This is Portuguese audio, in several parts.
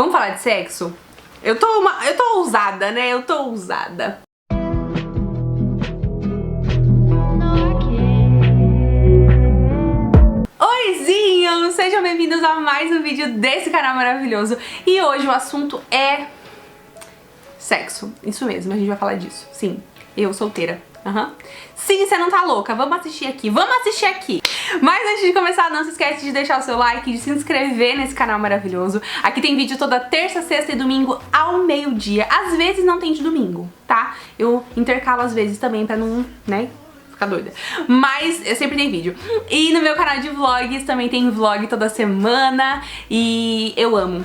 Vamos falar de sexo? Eu tô ousada, né? Eu tô ousada. Oizinhos! Sejam bem-vindos a mais um vídeo desse canal maravilhoso. E hoje o assunto é sexo. Isso mesmo, a gente vai falar disso. Sim, eu solteira. Sim, você não tá louca, vamos assistir aqui, Mas antes de começar, não se esquece de deixar o seu like, de se inscrever nesse canal maravilhoso. Aqui tem vídeo toda terça, sexta e domingo ao meio-dia. Às vezes não tem de domingo, tá? Eu intercalo às vezes também pra não, né, ficar doida. Mas eu sempre tem vídeo. E no meu canal de vlogs também tem vlog toda semana. E eu amo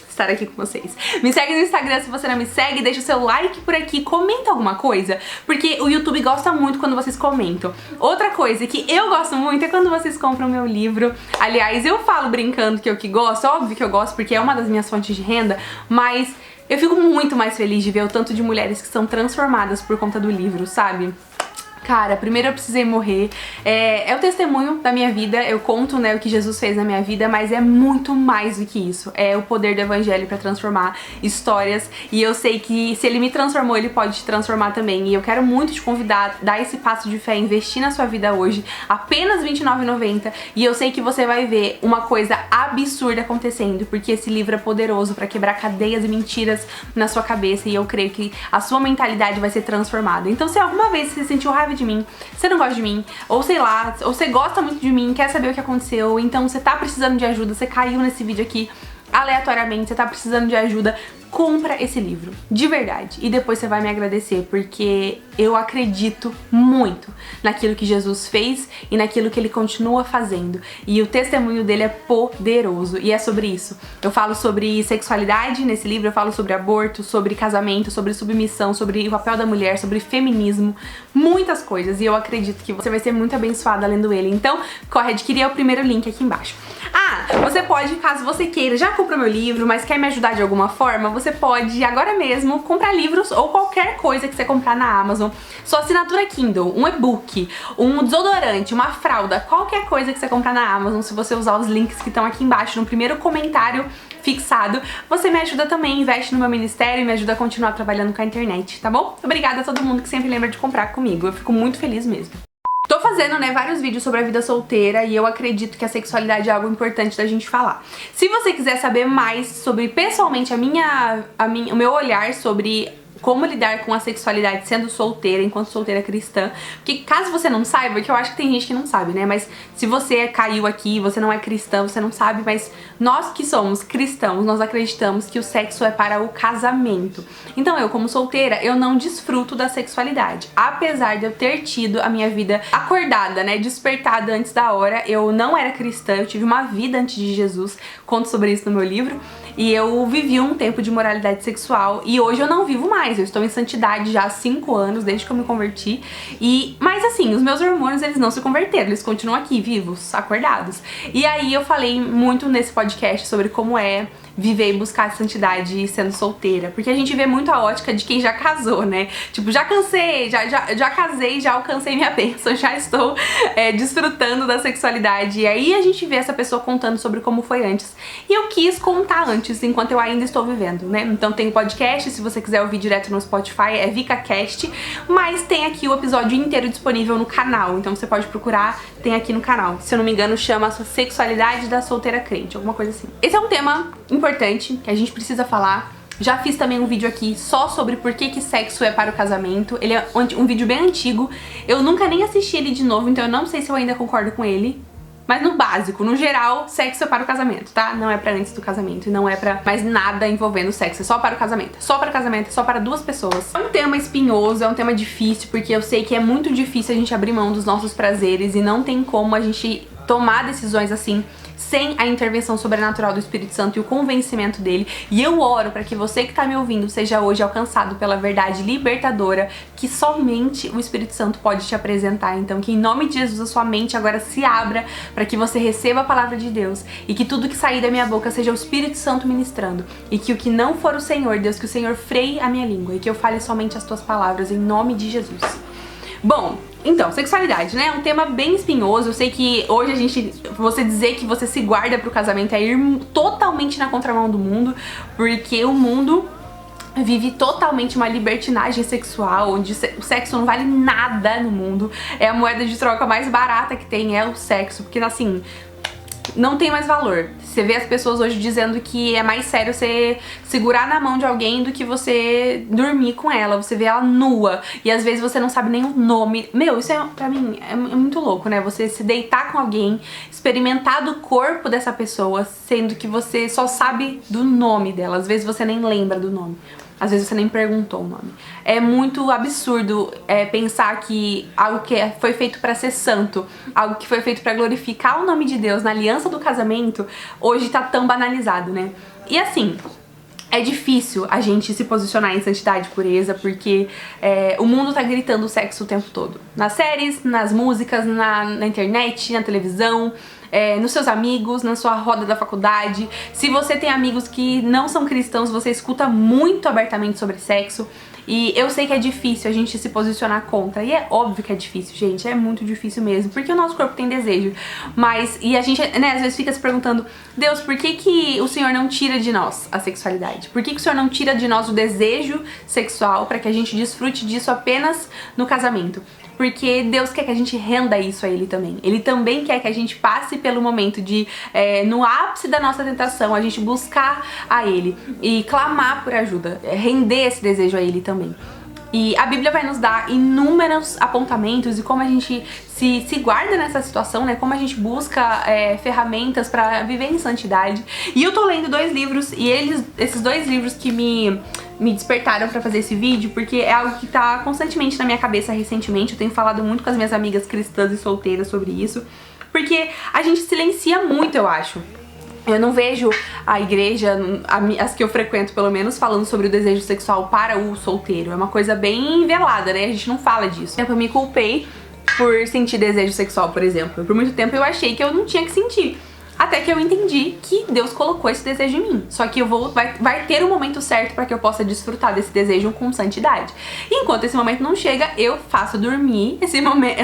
estar aqui com vocês. Me segue no Instagram se você não me segue, deixa o seu like por aqui, comenta alguma coisa, porque o YouTube gosta muito quando vocês comentam. Outra coisa que eu gosto muito é quando vocês compram meu livro. Aliás, eu falo brincando que eu que gosto, óbvio que eu gosto porque é uma das minhas fontes de renda, mas eu fico muito mais feliz de ver o tanto de mulheres que são transformadas por conta do livro, sabe? Cara, primeiro eu precisei morrer, é o testemunho da minha vida, eu conto, né, o que Jesus fez na minha vida, mas é muito mais do que isso, é o poder do evangelho pra transformar histórias, e eu sei que se ele me transformou, ele pode te transformar também, e eu quero muito te convidar a dar esse passo de fé, investir na sua vida hoje, apenas R$29,90, e eu sei que você vai ver uma coisa absurda acontecendo, porque esse livro é poderoso pra quebrar cadeias e mentiras na sua cabeça, e eu creio que a sua mentalidade vai ser transformada. Então se alguma vez você sentiu raiva de mim, você não gosta de mim, ou sei lá, ou você gosta muito de mim, quer saber o que aconteceu, então você tá precisando de ajuda, você caiu nesse vídeo aqui aleatoriamente, você tá precisando de ajuda, compra esse livro, de verdade, e depois você vai me agradecer, porque eu acredito muito naquilo que Jesus fez e naquilo que ele continua fazendo, e o testemunho dele é poderoso, e é sobre isso. Eu falo sobre sexualidade nesse livro, eu falo sobre aborto, sobre casamento, sobre submissão, sobre o papel da mulher, sobre feminismo, muitas coisas, e eu acredito que você vai ser muito abençoada lendo ele, então corre adquirir, é o primeiro link aqui embaixo. Você pode, caso você queira, já comprou meu livro, mas quer me ajudar de alguma forma, você pode agora mesmo comprar livros ou qualquer coisa que você comprar na Amazon. Sua assinatura Kindle, um e-book, um desodorante, uma fralda, qualquer coisa que você comprar na Amazon, se você usar os links que estão aqui embaixo no primeiro comentário fixado, você me ajuda também, investe no meu ministério e me ajuda a continuar trabalhando com a internet, tá bom? Obrigada a todo mundo que sempre lembra de comprar comigo, eu fico muito feliz mesmo. Tô fazendo, né, vários vídeos sobre a vida solteira e eu acredito que a sexualidade é algo importante da gente falar. Se você quiser saber mais sobre, pessoalmente, o meu olhar sobre como lidar com a sexualidade sendo solteira, enquanto solteira cristã, porque caso você não saiba, que eu acho que tem gente que não sabe, né, mas se você caiu aqui, você não é cristã, você não sabe, mas nós que somos cristãos, nós acreditamos que o sexo é para o casamento. Então eu, como solteira, eu não desfruto da sexualidade, apesar de eu ter tido a minha vida acordada, né, despertada antes da hora. Eu não era cristã, eu tive uma vida antes de Jesus, conto sobre isso no meu livro, e eu vivi um tempo de moralidade sexual e hoje eu não vivo mais, eu estou em santidade já há 5 anos, desde que eu me converti, mas assim, os meus hormônios eles não se converteram, eles continuam aqui, vivos, acordados. E aí eu falei muito nesse podcast sobre como é viver e buscar a santidade sendo solteira, porque a gente vê muito a ótica de quem já casou, né? Tipo, já cansei, já casei, já alcancei minha bênção, já estou desfrutando da sexualidade, e aí a gente vê essa pessoa contando sobre como foi antes, e eu quis contar antes, enquanto eu ainda estou vivendo, né? Então tem o podcast, se você quiser ouvir direto no Spotify, é VicaCast, mas tem aqui o episódio inteiro disponível no canal, então você pode procurar, tem aqui no canal, se eu não me engano chama Sexualidade da Solteira Crente, alguma coisa assim. Esse é um tema importante que a gente precisa falar. Já fiz também um vídeo aqui só sobre por que sexo é para o casamento. Ele é um vídeo bem antigo, eu nunca nem assisti ele de novo, então eu não sei se eu ainda concordo com ele. Mas no básico, no geral, sexo é para o casamento, tá? Não é pra antes do casamento, e não é pra mais nada envolvendo sexo, é só para o casamento. Só para o casamento, é só para 2 pessoas. É um tema espinhoso, é um tema difícil, porque eu sei que é muito difícil a gente abrir mão dos nossos prazeres e não tem como a gente tomar decisões assim sem a intervenção sobrenatural do Espírito Santo e o convencimento dele. E eu oro para que você que tá me ouvindo seja hoje alcançado pela verdade libertadora que somente o Espírito Santo pode te apresentar. Então que em nome de Jesus a sua mente agora se abra para que você receba a palavra de Deus e que tudo que sair da minha boca seja o Espírito Santo ministrando, e que o que não for o Senhor, Deus, que o Senhor freie a minha língua e que eu fale somente as tuas palavras em nome de Jesus. Bom, Então, sexualidade, né? É um tema bem espinhoso. Eu sei que hoje você dizer que você se guarda pro casamento é ir totalmente na contramão do mundo, porque o mundo vive totalmente uma libertinagem sexual, onde o sexo não vale nada no mundo. É a moeda de troca mais barata que tem, é o sexo, porque assim, não tem mais valor. Você vê as pessoas hoje dizendo que é mais sério você segurar na mão de alguém do que você dormir com ela. Você vê ela nua e às vezes você não sabe nem o nome. Meu, isso pra mim é muito louco, né? Você se deitar com alguém, experimentar do corpo dessa pessoa, sendo que você só sabe do nome dela. Às vezes você nem lembra do nome. Às vezes você nem perguntou o nome. É muito absurdo pensar que algo que foi feito pra ser santo, algo que foi feito pra glorificar o nome de Deus na aliança do casamento, hoje tá tão banalizado, né? E assim, é difícil a gente se posicionar em santidade e pureza, porque o mundo tá gritando sexo o tempo todo. Nas séries, nas músicas, na internet, na televisão, nos seus amigos, na sua roda da faculdade. Se você tem amigos que não são cristãos, você escuta muito abertamente sobre sexo. E eu sei que é difícil a gente se posicionar contra. E é óbvio que é difícil, gente. É muito difícil mesmo. Porque o nosso corpo tem desejo. E a gente, né, às vezes fica se perguntando: Deus, por que o Senhor não tira de nós a sexualidade? Por que o Senhor não tira de nós o desejo sexual pra que a gente desfrute disso apenas no casamento? Porque Deus quer que a gente renda isso a Ele também. Ele também quer que a gente passe pelo momento de, no ápice da nossa tentação, a gente buscar a Ele e clamar por ajuda, render esse desejo a Ele também. E a Bíblia vai nos dar inúmeros apontamentos de como a gente se guarda nessa situação, né? Como a gente busca ferramentas pra viver em santidade. E eu tô lendo 2 livros, e esses 2 livros que me despertaram pra fazer esse vídeo, porque é algo que tá constantemente na minha cabeça recentemente. Eu tenho falado muito com as minhas amigas cristãs e solteiras sobre isso, porque a gente silencia muito, eu acho. Eu não vejo a igreja, as que eu frequento pelo menos, falando sobre o desejo sexual para o solteiro. É uma coisa bem velada, né? A gente não fala disso. Eu me culpei por sentir desejo sexual, por exemplo. Por muito tempo eu achei que eu não tinha que sentir. Até que eu entendi que Deus colocou esse desejo em mim. Só que vai ter um momento certo para que eu possa desfrutar desse desejo com santidade. E enquanto esse momento não chega, eu faço dormir esse momento,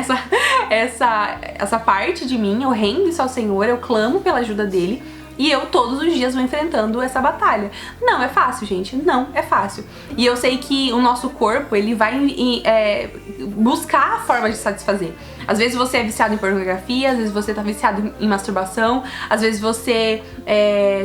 essa parte de mim, eu rendo isso ao Senhor, eu clamo pela ajuda dele. E eu todos os dias vou enfrentando essa batalha. Não é fácil, gente. Não é fácil. E eu sei que o nosso corpo, ele vai buscar a forma de satisfazer. Às vezes você é viciado em pornografia, às vezes você tá viciado em masturbação, às vezes você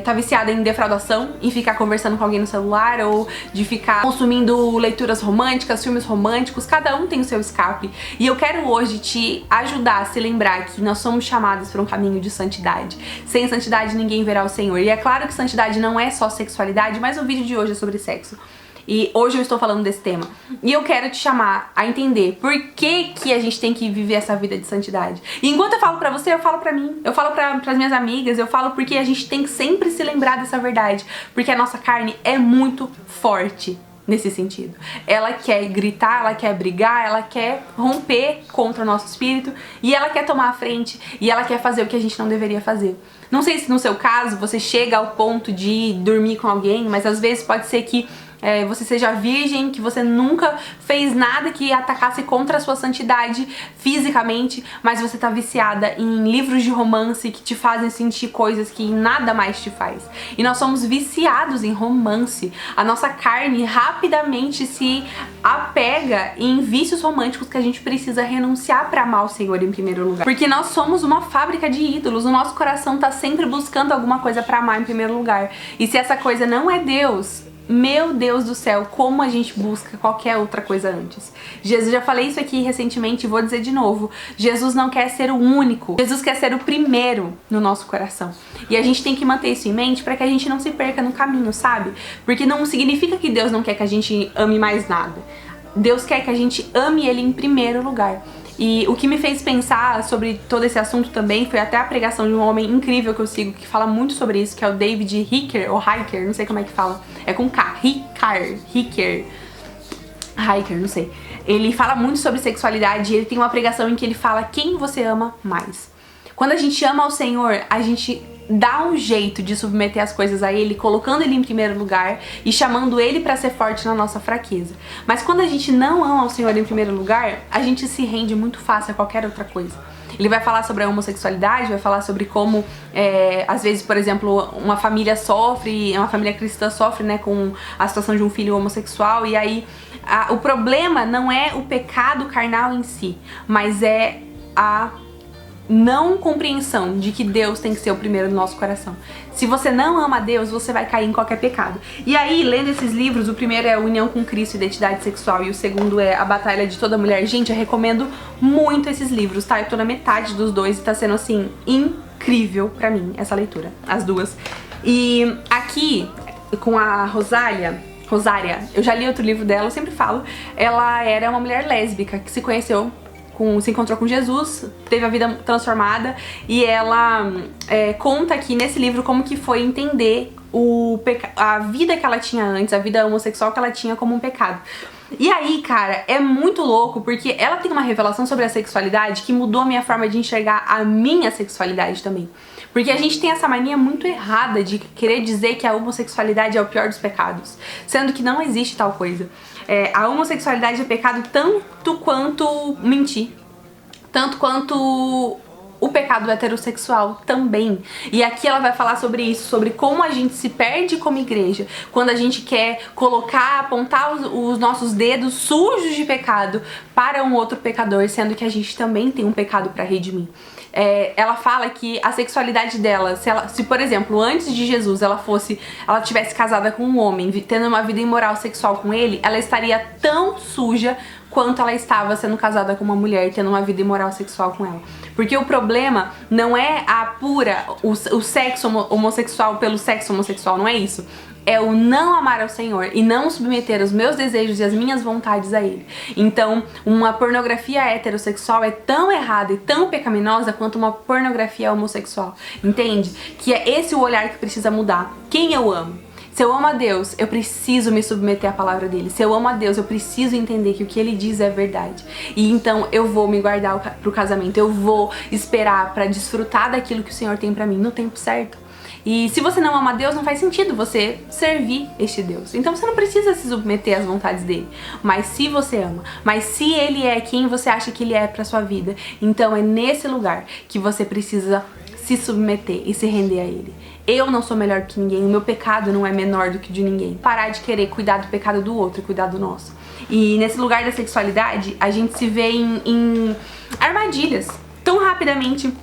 tá viciado em defraudação, em ficar conversando com alguém no celular, ou de ficar consumindo leituras românticas, filmes românticos. Cada um tem o seu escape. E eu quero hoje te ajudar a se lembrar que nós somos chamados para um caminho de santidade. Sem santidade ninguém verá o Senhor. E é claro que santidade não é só sexualidade, mas o vídeo de hoje é sobre sexo. E hoje eu estou falando desse tema. E eu quero te chamar a entender por que a gente tem que viver essa vida de santidade. E enquanto eu falo pra você, eu falo pra mim. Eu falo pras minhas amigas, eu falo porque a gente tem que sempre se lembrar dessa verdade. Porque a nossa carne é muito forte nesse sentido. Ela quer gritar, ela quer brigar, ela quer romper contra o nosso espírito. E ela quer tomar a frente. E ela quer fazer o que a gente não deveria fazer. Não sei se no seu caso você chega ao ponto de dormir com alguém, mas às vezes pode ser que você seja virgem, que você nunca fez nada que atacasse contra a sua santidade fisicamente, mas você tá viciada em livros de romance que te fazem sentir coisas que nada mais te faz. E nós somos viciados em romance. A nossa carne rapidamente se apega em vícios românticos que a gente precisa renunciar pra amar o Senhor em primeiro lugar. Porque nós somos uma fábrica de ídolos. O nosso coração tá sempre buscando alguma coisa pra amar em primeiro lugar. E se essa coisa não é Deus, meu Deus do céu, como a gente busca qualquer outra coisa antes. Jesus, já falei isso aqui recentemente e vou dizer de novo. Jesus não quer ser o único. Jesus quer ser o primeiro no nosso coração. E a gente tem que manter isso em mente para que a gente não se perca no caminho, sabe? Porque não significa que Deus não quer que a gente ame mais nada. Deus quer que a gente ame Ele em primeiro lugar. E o que me fez pensar sobre todo esse assunto também foi até a pregação de um homem incrível que eu sigo, que fala muito sobre isso, que é o David Hicker, ou Hiker, não sei como é que fala. É com K, Hicker, não sei. Ele fala muito sobre sexualidade e ele tem uma pregação em que ele fala quem você ama mais. Quando a gente ama ao Senhor, a gente dá um jeito de submeter as coisas a ele, colocando ele em primeiro lugar e chamando ele pra ser forte na nossa fraqueza. Mas quando a gente não ama o Senhor em primeiro lugar, a gente se rende muito fácil a qualquer outra coisa. Ele vai falar sobre a homossexualidade, vai falar sobre como, às vezes, por exemplo, uma família sofre, uma família cristã sofre, né, com a situação de um filho homossexual, e aí o problema não é o pecado carnal em si, mas é a não compreensão de que Deus tem que ser o primeiro no nosso coração. Se você não ama Deus, você vai cair em qualquer pecado. E aí, lendo esses livros, o primeiro é União com Cristo, Identidade Sexual, e o segundo é A Batalha de Toda Mulher. Gente, eu recomendo muito esses livros, tá? Eu tô na metade dos dois e tá sendo, assim, incrível pra mim essa leitura, as duas. E aqui, com a Rosária, eu já li outro livro dela, eu sempre falo, ela era uma mulher lésbica que se encontrou com Jesus, teve a vida transformada, e ela conta aqui nesse livro como que foi entender a vida que ela tinha antes, a vida homossexual que ela tinha como um pecado. E aí, cara, é muito louco porque ela tem uma revelação sobre a sexualidade que mudou a minha forma de enxergar a minha sexualidade também. Porque a gente tem essa mania muito errada de querer dizer que a homossexualidade é o pior dos pecados, sendo que não existe tal coisa. A homossexualidade é pecado tanto quanto mentir, tanto quanto o pecado heterossexual também. E aqui ela vai falar sobre isso, sobre como a gente se perde como igreja quando a gente quer apontar os nossos dedos sujos de pecado para um outro pecador, sendo que a gente também tem um pecado para redimir. Ela fala que a sexualidade dela, se por exemplo, antes de Jesus ela tivesse casada com um homem, tendo uma vida imoral sexual com ele, ela estaria tão suja quanto ela estava sendo casada com uma mulher, tendo uma vida imoral sexual com ela. Porque o problema não é o sexo homossexual pelo sexo homossexual, não é isso. É o não amar ao Senhor e não submeter os meus desejos e as minhas vontades a Ele. Então, uma pornografia heterossexual é tão errada e tão pecaminosa quanto uma pornografia homossexual. Entende? Que é esse o olhar que precisa mudar. Quem eu amo? Se eu amo a Deus, eu preciso me submeter à palavra dele. Se eu amo a Deus, eu preciso entender que o que ele diz é verdade. E então eu vou me guardar pro casamento. Eu vou esperar pra desfrutar daquilo que o Senhor tem pra mim no tempo certo. E se você não ama a Deus, não faz sentido você servir este Deus. Então você não precisa se submeter às vontades dele. Mas se você ama, mas se ele é quem você acha que ele é pra sua vida, então é nesse lugar que você precisa se submeter e se render a ele. Eu não sou melhor que ninguém, o meu pecado não é menor do que o de ninguém. Parar de querer cuidar do pecado do outro e cuidar do nosso. E nesse lugar da sexualidade, a gente se vê em armadilhas tão rapidamente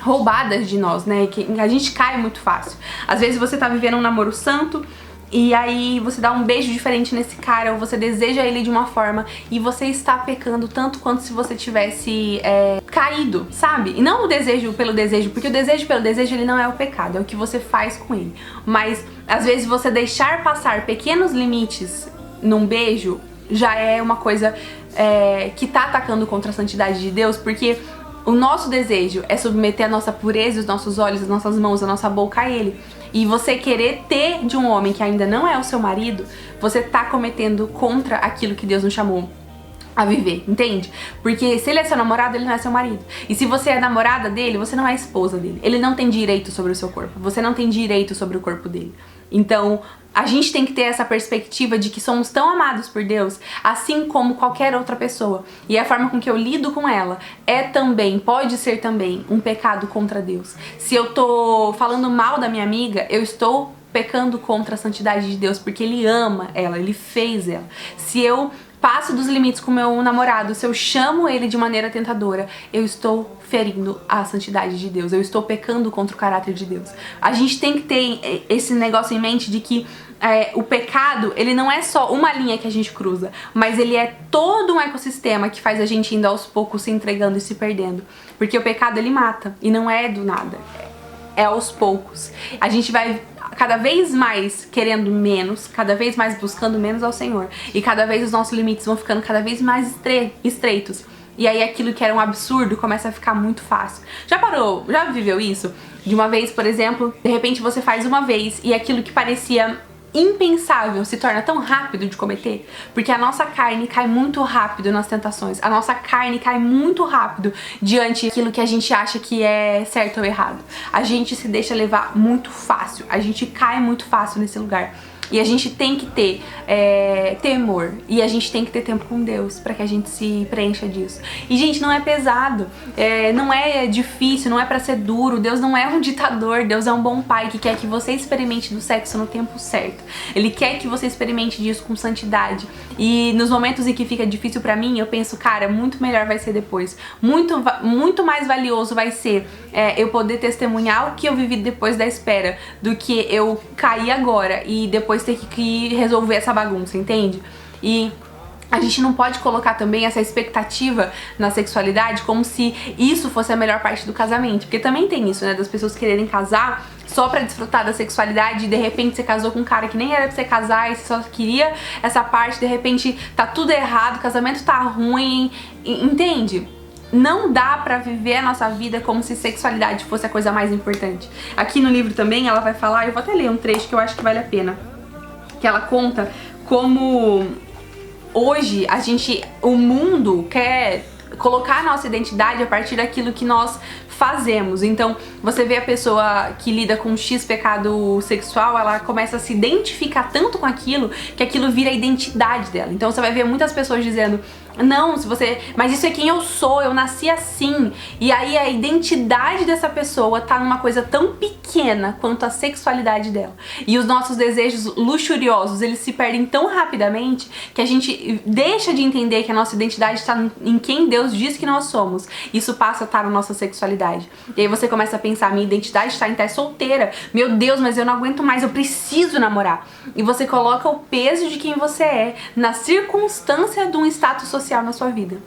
roubadas de nós, né? Que a gente cai muito fácil. Às vezes você tá vivendo um namoro santo e aí você dá um beijo diferente nesse cara, ou você deseja ele de uma forma e você está pecando tanto quanto se você tivesse caído, sabe? E não o desejo pelo desejo, porque o desejo pelo desejo ele não é o pecado, é o que você faz com ele. Mas às vezes você deixar passar pequenos limites num beijo já é uma coisa que tá atacando contra a santidade de Deus, porque o nosso desejo é submeter a nossa pureza, os nossos olhos, as nossas mãos, a nossa boca a ele. E você querer ter de um homem que ainda não é o seu marido, você tá cometendo contra aquilo que Deus nos chamou a viver, entende? Porque se ele é seu namorado, ele não é seu marido. E se você é namorada dele, você não é esposa dele. Ele não tem direito sobre o seu corpo. Você não tem direito sobre o corpo dele. Então, a gente tem que ter essa perspectiva de que somos tão amados por Deus, assim como qualquer outra pessoa. E a forma com que eu lido com ela pode ser também um pecado contra Deus. Se eu tô falando mal da minha amiga, eu estou pecando contra a santidade de Deus, porque Ele ama ela, Ele fez ela. Se eu passo dos limites com meu namorado, se eu chamo ele de maneira tentadora, eu estou ferindo a santidade de Deus, eu estou pecando contra o caráter de Deus. A gente tem que ter esse negócio em mente de que o pecado, ele não é só uma linha que a gente cruza, mas ele é todo um ecossistema que faz a gente indo aos poucos se entregando e se perdendo. Porque o pecado, ele mata, e não é do nada, é aos poucos. A gente vai cada vez mais querendo menos, cada vez mais buscando menos ao Senhor, e cada vez os nossos limites vão ficando cada vez mais estreitos. E aí aquilo que era um absurdo começa a ficar muito fácil. Já viveu isso? De uma vez, por exemplo, de repente você faz uma vez e aquilo que parecia impensável se torna tão rápido de cometer? Porque a nossa carne cai muito rápido nas tentações. A nossa carne cai muito rápido diante daquilo que a gente acha que é certo ou errado. A gente se deixa levar muito fácil. A gente cai muito fácil nesse lugar. E a gente tem que ter temor. E a gente tem que ter tempo com Deus pra que a gente se preencha disso. E, gente, não é pesado. Não é difícil, não é pra ser duro. Deus não é um ditador. Deus é um bom pai que quer que você experimente do sexo no tempo certo. Ele quer que você experimente disso com santidade. E nos momentos em que fica difícil pra mim, eu penso, cara, muito melhor vai ser depois. Muito mais valioso vai ser eu poder testemunhar o que eu vivi depois da espera do que eu cair agora e depois ter que resolver essa bagunça, entende? E a gente não pode colocar também essa expectativa na sexualidade como se isso fosse a melhor parte do casamento, porque também tem isso, né, das pessoas quererem casar só pra desfrutar da sexualidade e de repente você casou com um cara que nem era pra você casar e você só queria essa parte, de repente tá tudo errado, o casamento tá ruim, entende? Não dá pra viver a nossa vida como se sexualidade fosse a coisa mais importante. Aqui no livro também ela vai falar, eu vou até ler um trecho que eu acho que vale a pena, que ela conta como hoje o mundo quer colocar a nossa identidade a partir daquilo que nós fazemos. Então, você vê a pessoa que lida com X pecado sexual, ela começa a se identificar tanto com aquilo que aquilo vira a identidade dela. Então, você vai ver muitas pessoas dizendo: não, mas isso é quem eu sou, eu nasci assim. E aí a identidade dessa pessoa tá numa coisa tão pequena quanto a sexualidade dela. E os nossos desejos luxuriosos, eles se perdem tão rapidamente que a gente deixa de entender que a nossa identidade está em quem Deus diz que nós somos. Isso passa a estar na nossa sexualidade. E aí você começa a pensar, minha identidade está em estar solteira. Meu Deus, mas eu não aguento mais, eu preciso namorar. E você coloca o peso de quem você é na circunstância de um status social na sua vida.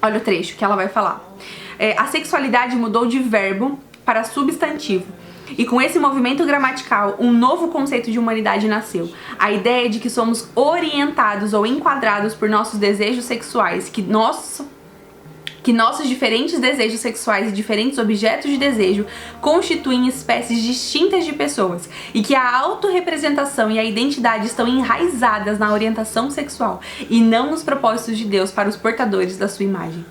Olha o trecho que ela vai falar. A sexualidade mudou de verbo para substantivo. E com esse movimento gramatical, um novo conceito de humanidade nasceu. A ideia de que somos orientados ou enquadrados por nossos desejos sexuais, que nossos diferentes desejos sexuais e diferentes objetos de desejo constituem espécies distintas de pessoas e que a autorrepresentação e a identidade estão enraizadas na orientação sexual e não nos propósitos de Deus para os portadores da sua imagem.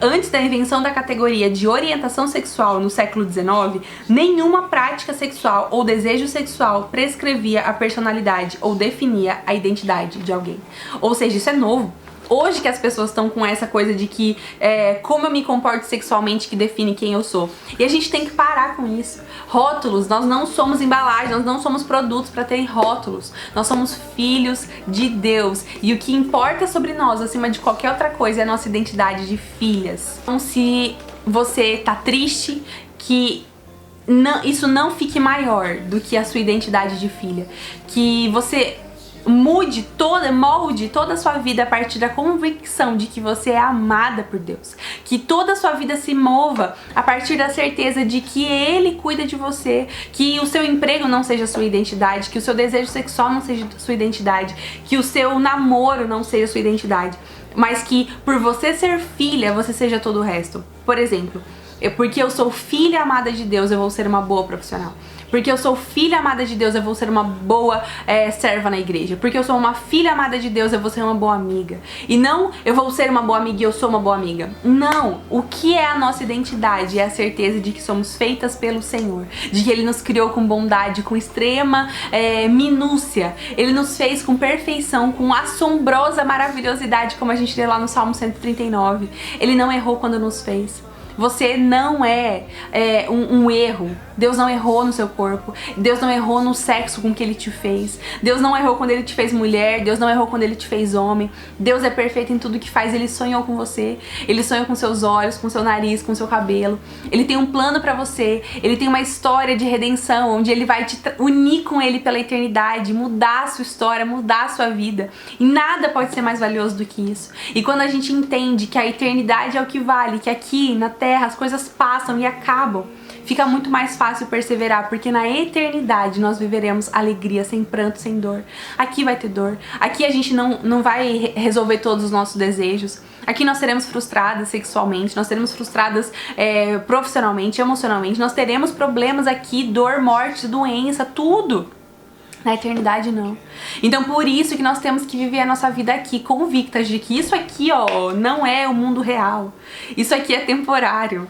Antes da invenção da categoria de orientação sexual no século XIX, nenhuma prática sexual ou desejo sexual prescrevia a personalidade ou definia a identidade de alguém. Ou seja, isso é novo. Hoje que as pessoas estão com essa coisa de que como eu me comporto sexualmente que define quem eu sou. E a gente tem que parar com isso. Rótulos, nós não somos embalagem, nós não somos produtos para terem rótulos. Nós somos filhos de Deus. E o que importa sobre nós, acima de qualquer outra coisa, é a nossa identidade de filhas. Então, se você tá triste, que isso não fique maior do que a sua identidade de filha. Que você molde toda a sua vida a partir da convicção de que você é amada por Deus. Que toda a sua vida se mova a partir da certeza de que Ele cuida de você, que o seu emprego não seja a sua identidade, que o seu desejo sexual não seja a sua identidade, que o seu namoro não seja a sua identidade, mas que por você ser filha, você seja todo o resto. Por exemplo, porque eu sou filha amada de Deus, eu vou ser uma boa profissional. Porque eu sou filha amada de Deus, eu vou ser uma boa serva na igreja. Porque eu sou uma filha amada de Deus, eu vou ser uma boa amiga. E não, eu vou ser uma boa amiga e eu sou uma boa amiga. Não, o que é a nossa identidade? É a certeza de que somos feitas pelo Senhor. De que Ele nos criou com bondade, com extrema minúcia. Ele nos fez com perfeição, com assombrosa maravilhosidade, como a gente lê lá no Salmo 139. Ele não errou quando nos fez. Você não é um erro. Deus não errou no seu corpo. Deus não errou no sexo com que Ele te fez. Deus não errou quando Ele te fez mulher. Deus não errou quando Ele te fez homem. Deus é perfeito em tudo que faz. Ele sonhou com você. Ele sonhou com seus olhos, com seu nariz, com seu cabelo. Ele tem um plano pra você. Ele tem uma história de redenção, onde Ele vai te unir com Ele pela eternidade, mudar a sua história, mudar a sua vida. E nada pode ser mais valioso do que isso. E quando a gente entende que a eternidade é o que vale, que aqui na Terra as coisas passam e acabam, fica muito mais fácil perseverar, porque na eternidade nós viveremos alegria, sem pranto, sem dor. Aqui vai ter dor. Aqui a gente não vai resolver todos os nossos desejos. Aqui nós seremos frustradas sexualmente, nós seremos frustradas profissionalmente, emocionalmente. Nós teremos problemas aqui, dor, morte, doença, tudo. Na eternidade, não. Então, por isso que nós temos que viver a nossa vida aqui, convictas de que isso aqui, ó, não é o mundo real. Isso aqui é temporário.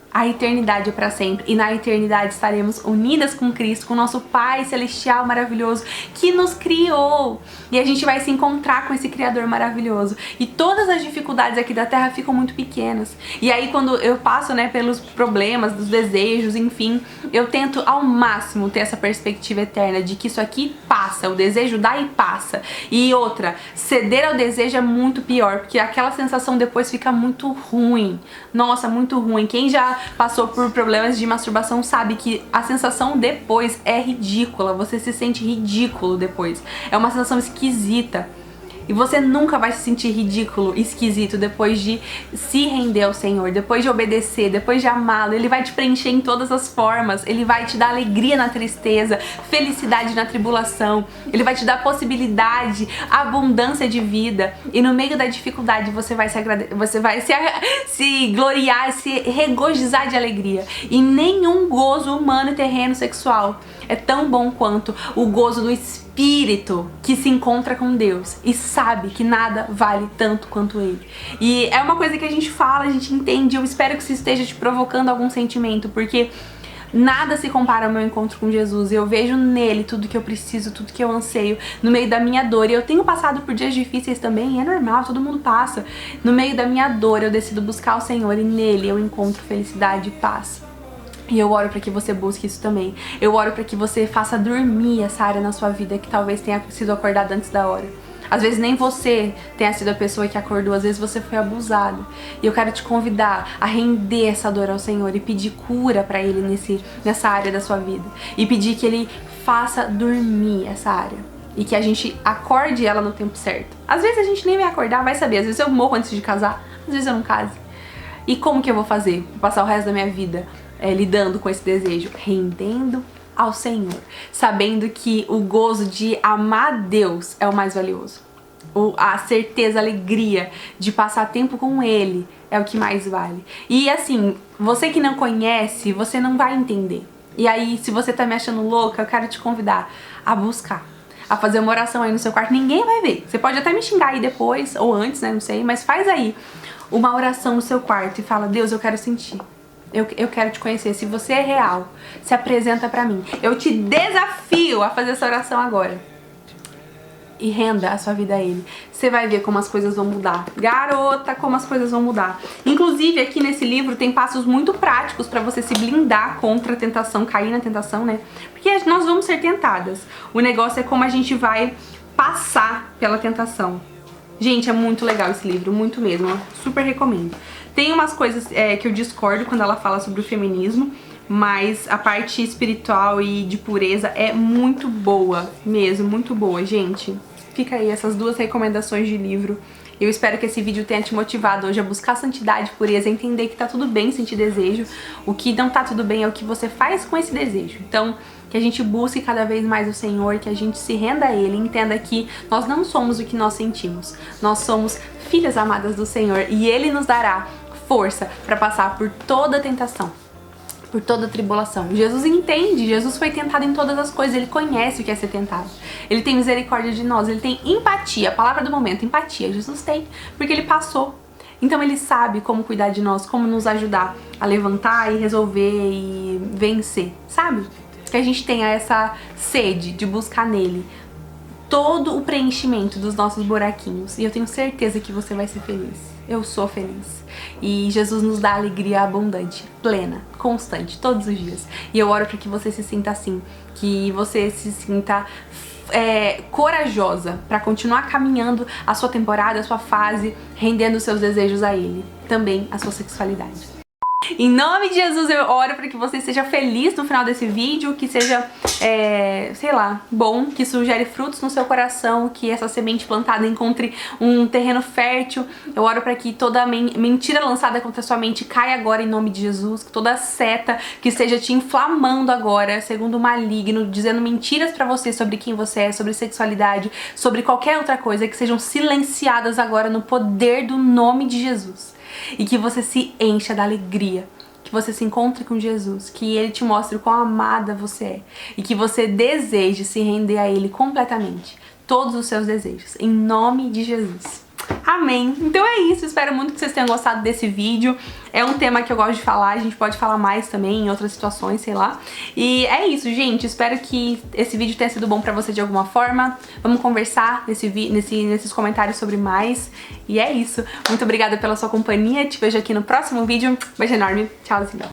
A eternidade é para sempre. E na eternidade estaremos unidas com Cristo, com o nosso Pai Celestial maravilhoso, que nos criou. E a gente vai se encontrar com esse Criador maravilhoso. E todas as dificuldades aqui da Terra ficam muito pequenas. E aí quando eu passo, né, pelos problemas, dos desejos, enfim, eu tento ao máximo ter essa perspectiva eterna de que isso aqui passa, o desejo dá e passa. E outra, ceder ao desejo é muito pior, porque aquela sensação depois fica muito ruim. Nossa, muito ruim. Quem já passou por problemas de masturbação sabe que a sensação depois é ridícula, você se sente ridículo depois, é uma sensação esquisita. E você nunca vai se sentir ridículo, esquisito, depois de se render ao Senhor, depois de obedecer, depois de amá-lo. Ele vai te preencher em todas as formas. Ele vai te dar alegria na tristeza, felicidade na tribulação. Ele vai te dar possibilidade, abundância de vida. E no meio da dificuldade você vai se gloriar, se regozijar de alegria. E nenhum gozo humano, terreno, sexual é tão bom quanto o gozo do Espírito que se encontra com Deus e sabe que nada vale tanto quanto Ele. E é uma coisa que a gente fala, a gente entende. Eu espero que isso esteja te provocando algum sentimento, porque nada se compara ao meu encontro com Jesus. Eu vejo nele tudo que eu preciso, tudo que eu anseio, no meio da minha dor. E eu tenho passado por dias difíceis também, é normal, todo mundo passa. No meio da minha dor eu decido buscar o Senhor e nele eu encontro felicidade e paz. E eu oro para que você busque isso também. Eu oro para que você faça dormir essa área na sua vida que talvez tenha sido acordada antes da hora. Às vezes nem você tenha sido a pessoa que acordou, às vezes você foi abusado. E eu quero te convidar a render essa dor ao Senhor e pedir cura para Ele nessa área da sua vida. E pedir que Ele faça dormir essa área. E que a gente acorde ela no tempo certo. Às vezes a gente nem vai acordar, vai saber. Às vezes eu morro antes de casar, às vezes eu não case. E como que eu vou fazer? Vou passar o resto da minha vida lidando com esse desejo, rendendo ao Senhor, sabendo que o gozo de amar Deus é o mais valioso. A certeza, a alegria de passar tempo com Ele é o que mais vale. E assim, você que não conhece, você não vai entender. E aí, se você tá me achando louca, eu quero te convidar a buscar, a fazer uma oração aí no seu quarto. Ninguém vai ver. Você pode até me xingar aí depois, ou antes, né, não sei, mas faz aí uma oração no seu quarto e fala: Deus, eu quero sentir. Eu quero te conhecer. Se você é real, se apresenta pra mim. Eu te desafio a fazer essa oração agora. E renda a sua vida a Ele. Você vai ver como as coisas vão mudar. Garota, como as coisas vão mudar. Inclusive, aqui nesse livro tem passos muito práticos pra você se blindar contra a tentação, cair na tentação, né? Porque nós vamos ser tentadas. O negócio é como a gente vai passar pela tentação. Gente, é muito legal esse livro, muito mesmo. Eu super recomendo. Tem umas coisas que eu discordo quando ela fala sobre o feminismo, mas a parte espiritual e de pureza é muito boa mesmo, muito boa, gente. Fica aí essas duas recomendações de livro. Eu espero que esse vídeo tenha te motivado hoje a buscar santidade, pureza, entender que tá tudo bem sentir desejo. O que não tá tudo bem é o que você faz com esse desejo. Então, que a gente busque cada vez mais o Senhor, que a gente se renda a Ele, entenda que nós não somos o que nós sentimos. Nós somos filhas amadas do Senhor e Ele nos dará força para passar por toda tentação, por toda tribulação. Jesus entende, Jesus foi tentado em todas as coisas, Ele conhece o que é ser tentado. Ele tem misericórdia de nós, Ele tem empatia, a palavra do momento, empatia. Jesus tem, porque Ele passou. Então Ele sabe como cuidar de nós, como nos ajudar a levantar e resolver e vencer, sabe? Que a gente tenha essa sede de buscar nele todo o preenchimento dos nossos buraquinhos. E eu tenho certeza que você vai ser feliz. Eu sou feliz. E Jesus nos dá alegria abundante, plena, constante, todos os dias. E eu oro para que você se sinta assim, que você se sinta corajosa para continuar caminhando a sua temporada, a sua fase, rendendo os seus desejos a Ele, também a sua sexualidade. Em nome de Jesus eu oro para que você seja feliz no final desse vídeo, que seja, sei lá, bom, que isso gere frutos no seu coração, que essa semente plantada encontre um terreno fértil. Eu oro para que toda mentira lançada contra a sua mente caia agora em nome de Jesus, que toda seta que esteja te inflamando agora, segundo o maligno, dizendo mentiras para você sobre quem você é, sobre sexualidade, sobre qualquer outra coisa, que sejam silenciadas agora no poder do nome de Jesus. E que você se encha da alegria que você se encontre com Jesus, que Ele te mostre o quão amada você é e que você deseje se render a Ele completamente, todos os seus desejos, em nome de Jesus. Amém. Então é isso, espero muito que vocês tenham gostado desse vídeo. É um tema que eu gosto de falar, a gente pode falar mais também em outras situações, sei lá. E é isso, gente, espero que esse vídeo tenha sido bom pra você de alguma forma. Vamos conversar nesses comentários sobre mais. E é isso. Muito obrigada pela sua companhia, te vejo aqui no próximo vídeo. Beijo enorme, tchauzinho.